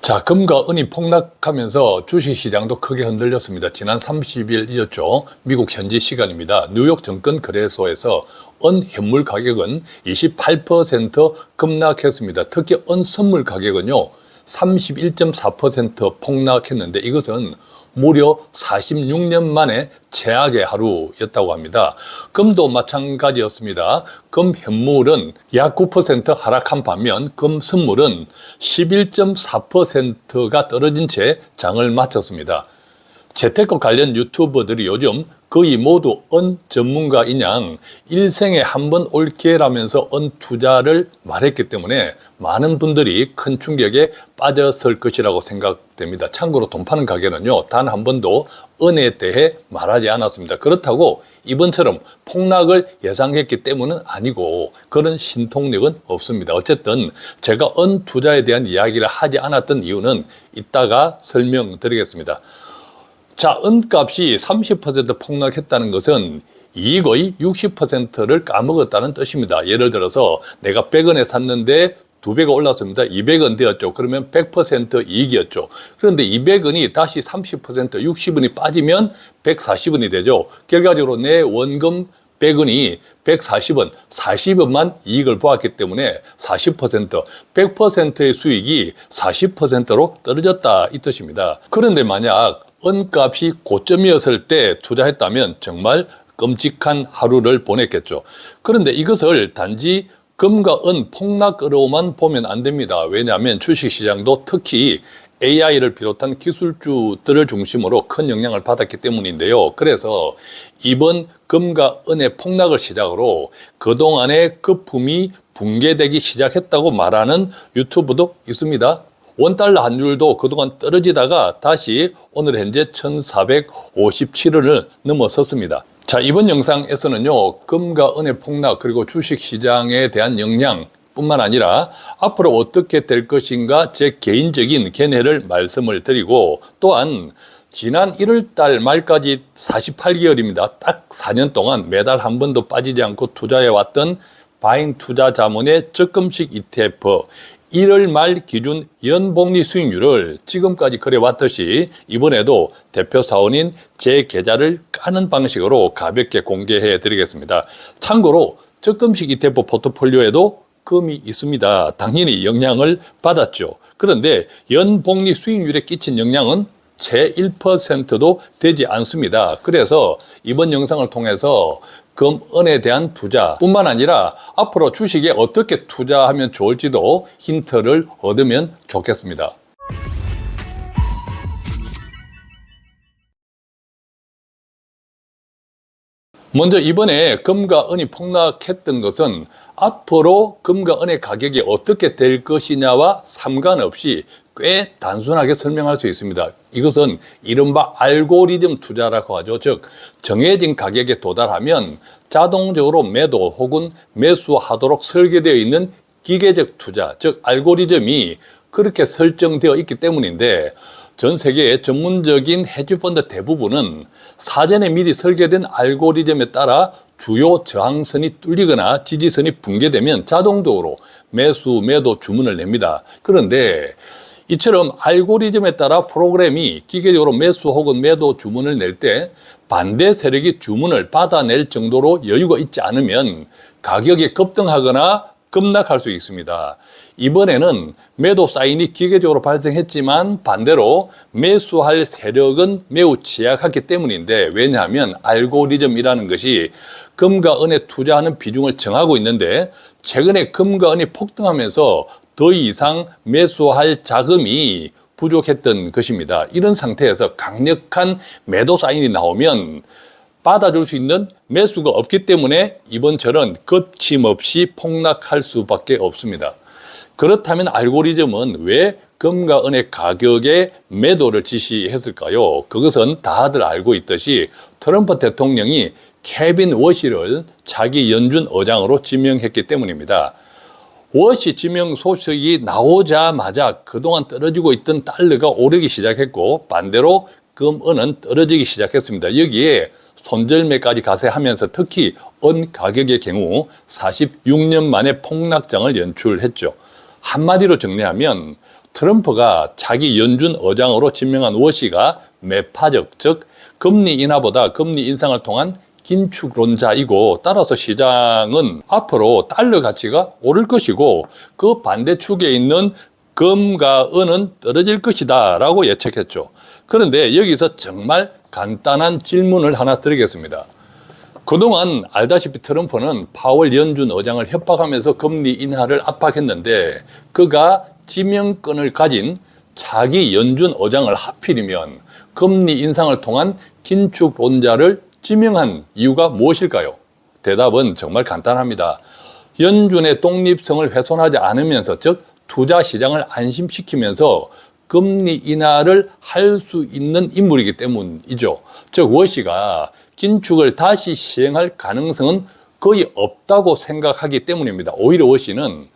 자, 금과 은이 폭락하면서 주식시장도 크게 흔들렸습니다. 지난 30일이었죠. 미국 현지 시간입니다. 뉴욕 증권거래소에서 은 현물 가격은 28% 급락했습니다. 특히 은 선물 가격은요 31.4% 폭락했는데 이것은 무려 46년 만에 최악의 하루였다고 합니다. 금도 마찬가지였습니다. 금 현물은 약 9% 하락한 반면 금 선물은 11.4%가 떨어진 채 장을 마쳤습니다. 재테크 관련 유튜버들이 요즘 거의 모두 은 전문가인 양 일생에 한 번 올 기회라면서 은 투자를 말했기 때문에 많은 분들이 큰 충격에 빠졌을 것이라고 생각됩니다. 참고로 돈 파는 가게는요 단 한 번도 은에 대해 말하지 않았습니다. 그렇다고 이번처럼 폭락을 예상했기 때문은 아니고 그런 신통력은 없습니다. 어쨌든 제가 은 투자에 대한 이야기를 하지 않았던 이유는 이따가 설명드리겠습니다. 자, 은값이 30% 폭락했다는 것은 이익의 60%를 까먹었다는 뜻입니다. 예를 들어서 내가 100원에 샀는데 2배가 올랐습니다. 200원 되었죠. 그러면 100% 이익이었죠. 그런데 200원이 다시 30% 60원이 빠지면 140원이 되죠. 결과적으로 내 원금 100원이 140원, 40원만 이익을 보았기 때문에 40%, 100%의 수익이 40%로 떨어졌다 이 뜻입니다. 그런데 만약 은값이 고점이었을 때 투자했다면 정말 끔찍한 하루를 보냈겠죠. 그런데 이것을 단지 금과 은 폭락으로만 보면 안 됩니다. 왜냐하면 주식시장도 특히 AI를 비롯한 기술주들을 중심으로 큰 영향을 받았기 때문인데요. 그래서 이번 금과 은의 폭락을 시작으로 그동안의 거품이 붕괴되기 시작했다고 말하는 유튜브도 있습니다. 원달러 환율도 그동안 떨어지다가 다시 오늘 현재 1457원을 넘어섰습니다. 자, 이번 영상에서는요 금과 은의 폭락 그리고 주식시장에 대한 영향 뿐만 아니라 앞으로 어떻게 될 것인가 제 개인적인 견해를 말씀을 드리고 또한 지난 1월달 말까지 48개월입니다. 딱 4년 동안 매달 한 번도 빠지지 않고 투자해왔던 바잉 투자 자문의 적금식 ETF 1월 말 기준 연복리 수익률을 지금까지 그래왔듯이 이번에도 대표 사원인 제 계좌를 까는 방식으로 가볍게 공개해 드리겠습니다. 참고로 적금식 ETF 포트폴리오에도 금이 있습니다. 당연히 영향을 받았죠. 그런데 연복리 수익률에 끼친 영향은 채 1%도 되지 않습니다. 그래서 이번 영상을 통해서 금, 은에 대한 투자뿐만 아니라 앞으로 주식에 어떻게 투자하면 좋을지도 힌트를 얻으면 좋겠습니다. 먼저 이번에 금과 은이 폭락했던 것은 앞으로 금과 은의 가격이 어떻게 될 것이냐와 상관없이 꽤 단순하게 설명할 수 있습니다. 이것은 이른바 알고리즘 투자라고 하죠. 즉 정해진 가격에 도달하면 자동적으로 매도 혹은 매수하도록 설계되어 있는 기계적 투자, 즉 알고리즘이 그렇게 설정되어 있기 때문인데 전 세계의 전문적인 헤지펀드 대부분은 사전에 미리 설계된 알고리즘에 따라 주요 저항선이 뚫리거나 지지선이 붕괴되면 자동적으로 매수, 매도 주문을 냅니다. 그런데 이처럼 알고리즘에 따라 프로그램이 기계적으로 매수 혹은 매도 주문을 낼 때 반대 세력이 주문을 받아낼 정도로 여유가 있지 않으면 가격이 급등하거나 급락할 수 있습니다. 이번에는 매도 사인이 기계적으로 발생했지만 반대로 매수할 세력은 매우 취약하기 때문인데 왜냐하면 알고리즘이라는 것이 금과 은에 투자하는 비중을 정하고 있는데 최근에 금과 은이 폭등하면서 더 이상 매수할 자금이 부족했던 것입니다. 이런 상태에서 강력한 매도 사인이 나오면 받아줄 수 있는 매수가 없기 때문에 이번처럼 거침없이 폭락할 수밖에 없습니다. 그렇다면 알고리즘은 왜 금과 은의 가격에 매도를 지시했을까요? 그것은 다들 알고 있듯이 트럼프 대통령이 케빈 워시를 차기 연준 의장으로 지명했기 때문입니다. 워시 지명 소식이 나오자마자 그동안 떨어지고 있던 달러가 오르기 시작했고 반대로 금, 은은 떨어지기 시작했습니다. 여기에 손절매까지 가세하면서 특히 은 가격의 경우 46년 만에 폭락장을 연출했죠. 한마디로 정리하면 트럼프가 차기 연준 의장으로 지명한 워시가 매파적, 즉 금리 인하보다 금리 인상을 통한 긴축론자이고, 따라서 시장은 앞으로 달러 가치가 오를 것이고 그 반대축에 있는 금과 은은 떨어질 것이다 라고 예측했죠. 그런데 여기서 정말 간단한 질문을 하나 드리겠습니다. 그동안 알다시피 트럼프는 파월 연준 의장을 협박하면서 금리 인하를 압박했는데, 그가 지명권을 가진 차기 연준 의장을 하필이면 금리 인상을 통한 긴축론자를 지명한 이유가 무엇일까요? 대답은 정말 간단합니다. 연준의 독립성을 훼손하지 않으면서, 즉 투자 시장을 안심시키면서 금리 인하를 할 수 있는 인물이기 때문이죠. 즉 워시가 긴축을 다시 시행할 가능성은 거의 없다고 생각하기 때문입니다. 오히려 워시는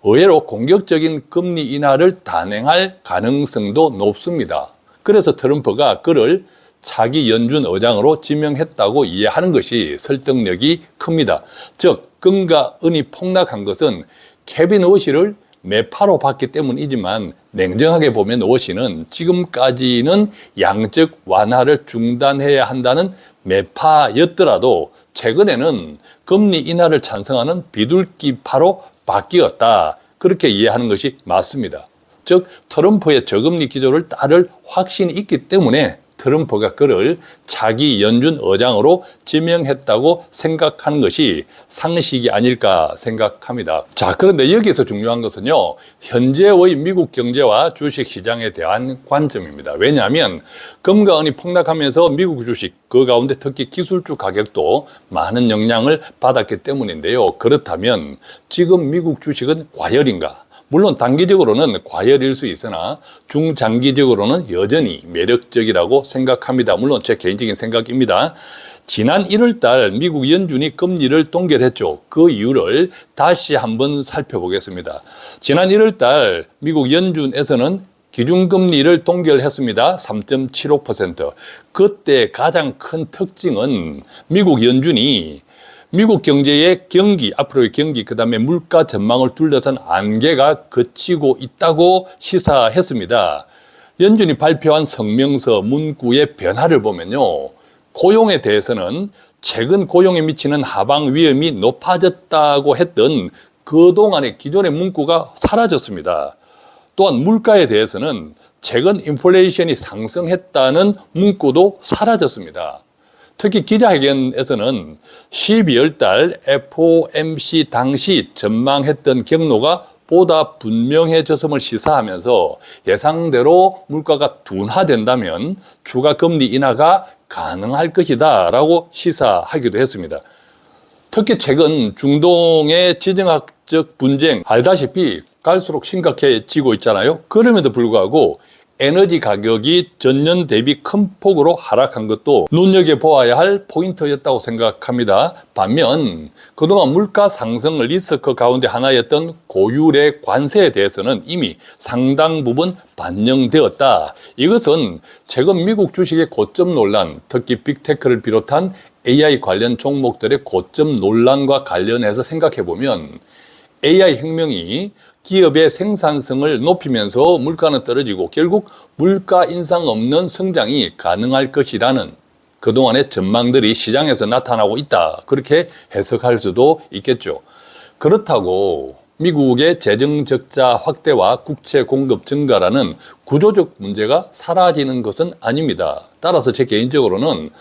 의외로 공격적인 금리 인하를 단행할 가능성도 높습니다. 그래서 트럼프가 그를 차기 연준 의장으로 지명했다고 이해하는 것이 설득력이 큽니다. 즉 금과 은이 폭락한 것은 케빈 워시를 매파로 봤기 때문이지만, 냉정하게 보면 워시는 지금까지는 양적 완화를 중단해야 한다는 매파였더라도 최근에는 금리 인하를 찬성하는 비둘기파로 바뀌었다, 그렇게 이해하는 것이 맞습니다. 즉 트럼프의 저금리 기조를 따를 확신이 있기 때문에 트럼프가 그를 차기 연준 의장으로 지명했다고 생각하는 것이 상식이 아닐까 생각합니다. 자, 그런데 여기서 중요한 것은요, 현재의 미국 경제와 주식시장에 대한 관점입니다. 왜냐하면 금과 은이 폭락하면서 미국 주식, 그 가운데 특히 기술주 가격도 많은 영향을 받았기 때문인데요. 그렇다면 지금 미국 주식은 과열인가? 물론 단기적으로는 과열일 수 있으나 중장기적으로는 여전히 매력적이라고 생각합니다. 물론 제 개인적인 생각입니다. 지난 1월 달 미국 연준이 금리를 동결했죠. 그 이유를 다시 한번 살펴보겠습니다. 지난 1월 달 미국 연준에서는 기준금리를 동결했습니다. 3.75%. 그때 가장 큰 특징은 미국 연준이 미국 경제의 경기, 앞으로의 경기, 그 다음에 물가 전망을 둘러싼 안개가 걷히고 있다고 시사했습니다. 연준이 발표한 성명서 문구의 변화를 보면요, 고용에 대해서는 최근 고용에 미치는 하방 위험이 높아졌다고 했던 그동안의 기존의 문구가 사라졌습니다. 또한 물가에 대해서는 최근 인플레이션이 상승했다는 문구도 사라졌습니다. 특히 기자회견에서는 12월 달 FOMC 당시 전망했던 경로가 보다 분명해졌음을 시사하면서 예상대로 물가가 둔화된다면 추가 금리 인하가 가능할 것이다 라고 시사하기도 했습니다. 특히 최근 중동의 지정학적 분쟁, 알다시피 갈수록 심각해지고 있잖아요. 그럼에도 불구하고 에너지 가격이 전년 대비 큰 폭으로 하락한 것도 눈여겨보아야 할 포인트였다고 생각합니다. 반면 그동안 물가 상승 리스크 가운데 하나였던 고율의 관세에 대해서는 이미 상당 부분 반영되었다. 이것은 최근 미국 주식의 고점 논란, 특히 빅테크를 비롯한 AI 관련 종목들의 고점 논란과 관련해서 생각해보면 AI 혁명이 기업의 생산성을 높이면서 물가는 떨어지고 결국 물가 인상 없는 성장이 가능할 것이라는 그동안의 전망들이 시장에서 나타나고 있다, 그렇게 해석할 수도 있겠죠. 그렇다고 미국의 재정 적자 확대와 국채 공급 증가라는 구조적 문제가 사라지는 것은 아닙니다. 따라서 제 개인적으로는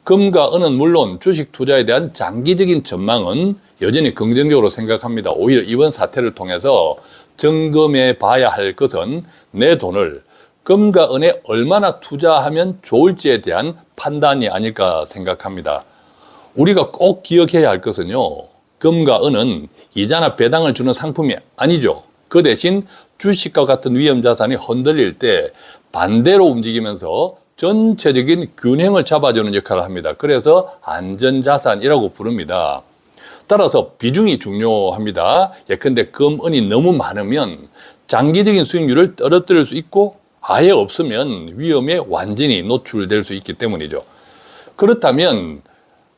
금과 은은 물론 주식 투자에 대한 장기적인 전망은 여전히 긍정적으로 생각합니다. 오히려 이번 사태를 통해서 점검해 봐야 할 것은 내 돈을 금과 은에 얼마나 투자하면 좋을지에 대한 판단이 아닐까 생각합니다. 우리가 꼭 기억해야 할 것은요, 금과 은은 이자나 배당을 주는 상품이 아니죠. 그 대신 주식과 같은 위험 자산이 흔들릴 때 반대로 움직이면서 전체적인 균형을 잡아주는 역할을 합니다. 그래서 안전자산이라고 부릅니다. 따라서 비중이 중요합니다. 예컨대 금, 은이 너무 많으면 장기적인 수익률을 떨어뜨릴 수 있고 아예 없으면 위험에 완전히 노출될 수 있기 때문이죠. 그렇다면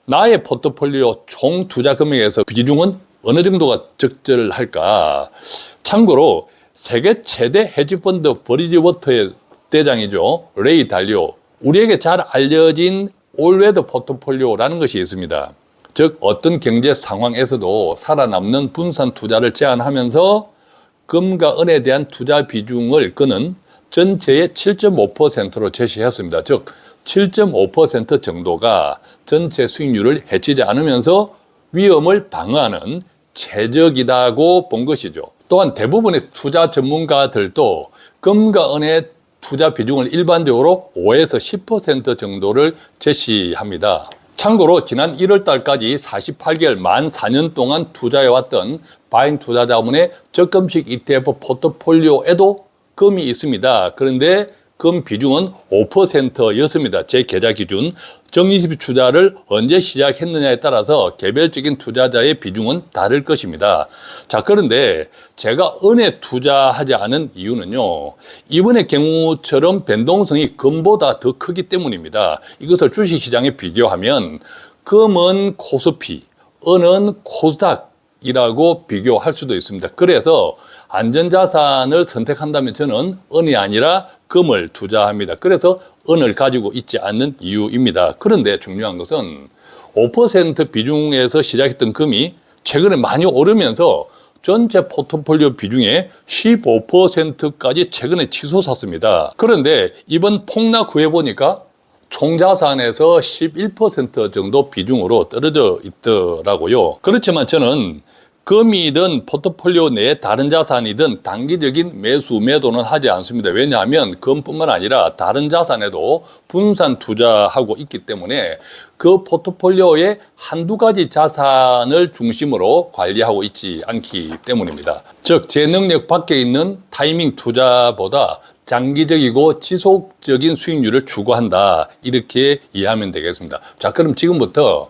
나의 포트폴리오 총 투자 금액에서 비중은 어느 정도가 적절할까? 참고로 세계 최대 헤지펀드 브리지워터의 대장이죠. 레이 달리오. 우리에게 잘 알려진 올웨더 포트폴리오라는 것이 있습니다. 즉 어떤 경제 상황에서도 살아남는 분산 투자를 제안하면서 금과 은에 대한 투자 비중을 그는 전체의 7.5%로 제시했습니다. 즉 7.5% 정도가 전체 수익률을 해치지 않으면서 위험을 방어하는 최적이라고 본 것이죠. 또한 대부분의 투자 전문가들도 금과 은의 투자 비중을 일반적으로 5에서 10% 정도를 제시합니다. 참고로 지난 1월 달까지 48개월 만 4년 동안 투자해왔던 바인 투자자문의 적금식 ETF 포트폴리오에도 금이 있습니다. 그런데 금 비중은 5%였습니다. 제 계좌 기준. 적립 투자를 언제 시작했느냐에 따라서 개별적인 투자자의 비중은 다를 것입니다. 자, 그런데 제가 은에 투자하지 않은 이유는요. 이번의 경우처럼 변동성이 금보다 더 크기 때문입니다. 이것을 주식시장에 비교하면 금은 코스피, 은은 코스닥이라고 비교할 수도 있습니다. 그래서 안전자산을 선택한다면 저는 은이 아니라 금을 투자합니다. 그래서 은을 가지고 있지 않는 이유입니다. 그런데 중요한 것은 5% 비중에서 시작했던 금이 최근에 많이 오르면서 전체 포트폴리오 비중의 15%까지 최근에 치솟았습니다. 그런데 이번 폭락 후에 보니까 총자산에서 11% 정도 비중으로 떨어져 있더라고요. 그렇지만 저는 금이든 포트폴리오 내의 다른 자산이든 단기적인 매수, 매도는 하지 않습니다. 왜냐하면 금뿐만 아니라 다른 자산에도 분산 투자하고 있기 때문에 그 포트폴리오의 한두 가지 자산을 중심으로 관리하고 있지 않기 때문입니다. 즉, 제 능력 밖에 있는 타이밍 투자보다 장기적이고 지속적인 수익률을 추구한다. 이렇게 이해하면 되겠습니다. 자, 그럼 지금부터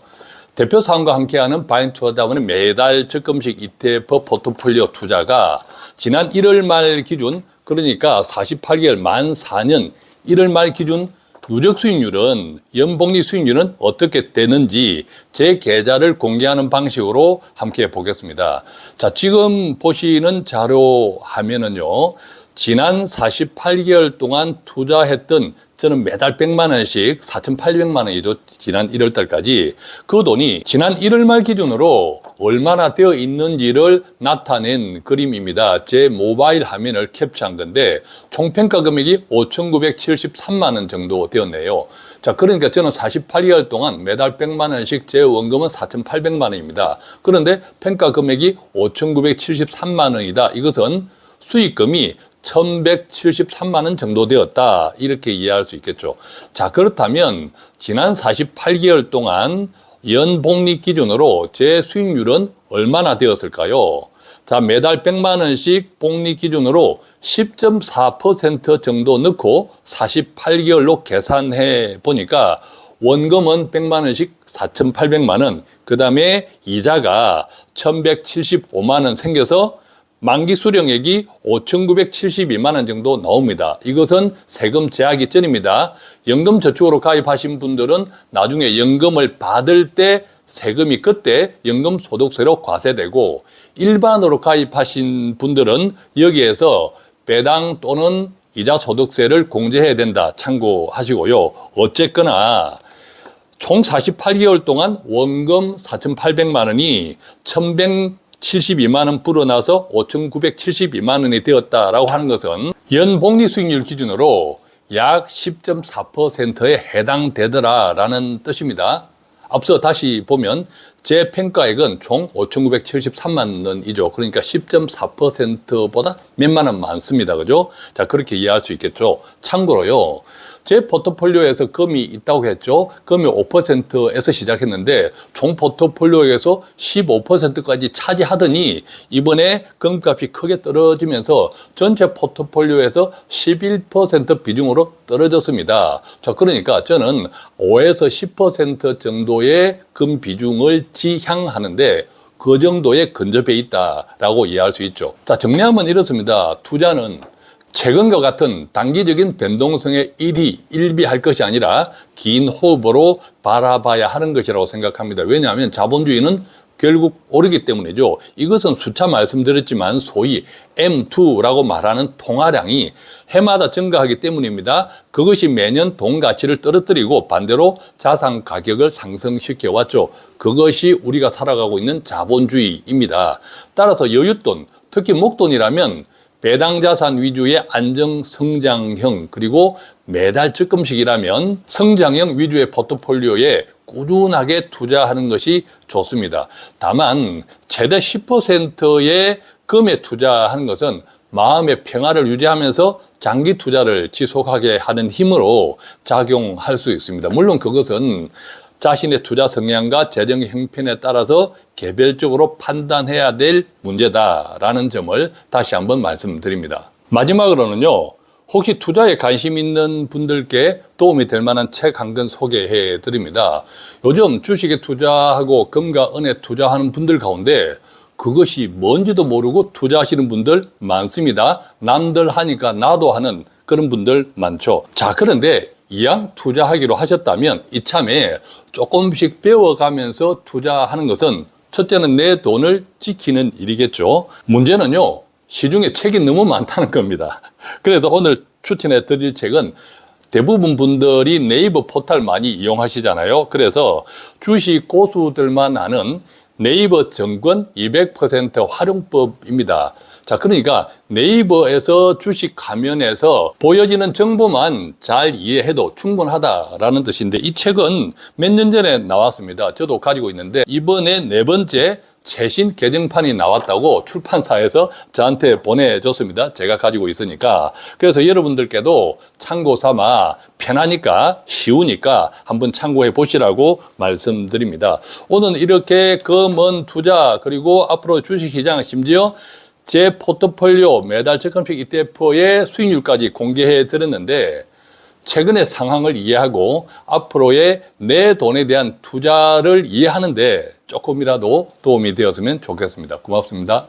대표 사원과 함께하는 바인 투자자문의 매달 적금식 ETF 포트폴리오 투자가 지난 1월 말 기준, 그러니까 48개월 만 4년 1월 말 기준 누적 수익률은, 연복리 수익률은 어떻게 되는지 제 계좌를 공개하는 방식으로 함께 보겠습니다. 자, 지금 보시는 자료 화면은요, 지난 48개월 동안 투자했던, 저는 매달 100만 원씩 4,800만 원이죠. 지난 1월 달까지. 그 돈이 지난 1월 말 기준으로 얼마나 되어 있는지를 나타낸 그림입니다. 제 모바일 화면을 캡처한 건데 총 평가 금액이 5,973만 원 정도 되었네요. 자, 그러니까 저는 48개월 동안 매달 100만 원씩 제 원금은 4,800만 원입니다. 그런데 평가 금액이 5,973만 원이다. 이것은 수익금이 1,173만 원 정도 되었다. 이렇게 이해할 수 있겠죠. 자, 그렇다면 지난 48개월 동안 연복리 기준으로 제 수익률은 얼마나 되었을까요? 자, 매달 100만 원씩 복리 기준으로 10.4% 정도 넣고 48개월로 계산해 보니까 원금은 100만 원씩 4,800만 원, 그 다음에 이자가 1,175만 원 생겨서 만기 수령액이 5,972만 원 정도 나옵니다. 이것은 세금 제하기 전입니다. 연금저축으로 가입하신 분들은 나중에 연금을 받을 때 세금이 그때 연금소득세로 과세되고, 일반으로 가입하신 분들은 여기에서 배당 또는 이자 소득세를 공제해야 된다. 참고하시고요. 어쨌거나 총 48개월 동안 원금 4,800만 원이 1,172만 원 불어나서 5,972만 원이 되었다라고 하는 것은 연복리 수익률 기준으로 약 10.4%에 해당되더라라는 뜻입니다. 앞서 다시 보면 제 평가액은 총 5,973만 원이죠. 그러니까 10.4%보다 몇만 원 많습니다. 그죠? 자, 그렇게 이해할 수 있겠죠. 참고로요, 제 포트폴리오에서 금이 있다고 했죠. 금이 5%에서 시작했는데 총 포트폴리오에서 15%까지 차지하더니 이번에 금값이 크게 떨어지면서 전체 포트폴리오에서 11% 비중으로 떨어졌습니다. 자, 그러니까 저는 5에서 10% 정도의 금 비중을 지향하는데 그 정도의 근접해 있다라고 이해할 수 있죠. 자, 정리하면 이렇습니다. 투자는 최근과 같은 단기적인 변동성에 일비할 것이 아니라 긴 호흡으로 바라봐야 하는 것이라고 생각합니다. 왜냐하면 자본주의는 결국 오르기 때문이죠. 이것은 수차 말씀드렸지만 소위 M2라고 말하는 통화량이 해마다 증가하기 때문입니다. 그것이 매년 돈 가치를 떨어뜨리고 반대로 자산 가격을 상승시켜 왔죠. 그것이 우리가 살아가고 있는 자본주의입니다. 따라서 여윳돈, 특히 목돈이라면 배당 자산 위주의 안정 성장형, 그리고 매달 적금식이라면 성장형 위주의 포트폴리오에 꾸준하게 투자하는 것이 좋습니다. 다만 최대 10%의 금에 투자하는 것은 마음의 평화를 유지하면서 장기 투자를 지속하게 하는 힘으로 작용할 수 있습니다. 물론 그것은 자신의 투자 성향과 재정 형편에 따라서 개별적으로 판단해야 될 문제다라는 점을 다시 한번 말씀드립니다. 마지막으로는요, 혹시 투자에 관심 있는 분들께 도움이 될 만한 책 한 권 소개해 드립니다. 요즘 주식에 투자하고 금과 은에 투자하는 분들 가운데 그것이 뭔지도 모르고 투자하시는 분들 많습니다. 남들 하니까 나도 하는 그런 분들 많죠. 자, 그런데 이왕 투자하기로 하셨다면 이참에 조금씩 배워가면서 투자하는 것은 첫째는 내 돈을 지키는 일이겠죠. 문제는요, 시중에 책이 너무 많다는 겁니다. 그래서 오늘 추천해 드릴 책은 대부분 분들이 네이버 포털 많이 이용하시잖아요. 그래서 주식 고수들만 아는 네이버 정권 200% 활용법입니다. 자, 그러니까 네이버에서 주식 화면에서 보여지는 정보만 잘 이해해도 충분하다라는 뜻인데, 이 책은 몇 년 전에 나왔습니다. 저도 가지고 있는데 이번에 4번째 최신 개정판이 나왔다고 출판사에서 저한테 보내줬습니다. 제가 가지고 있으니까. 그래서 여러분들께도 참고 삼아 편하니까, 쉬우니까 한번 참고해 보시라고 말씀드립니다. 오늘 이렇게 그 먼 투자, 그리고 앞으로 주식시장, 심지어 제 포트폴리오 매달 적금식 ETF의 수익률까지 공개해 드렸는데, 최근의 상황을 이해하고 앞으로의 내 돈에 대한 투자를 이해하는데 조금이라도 도움이 되었으면 좋겠습니다. 고맙습니다.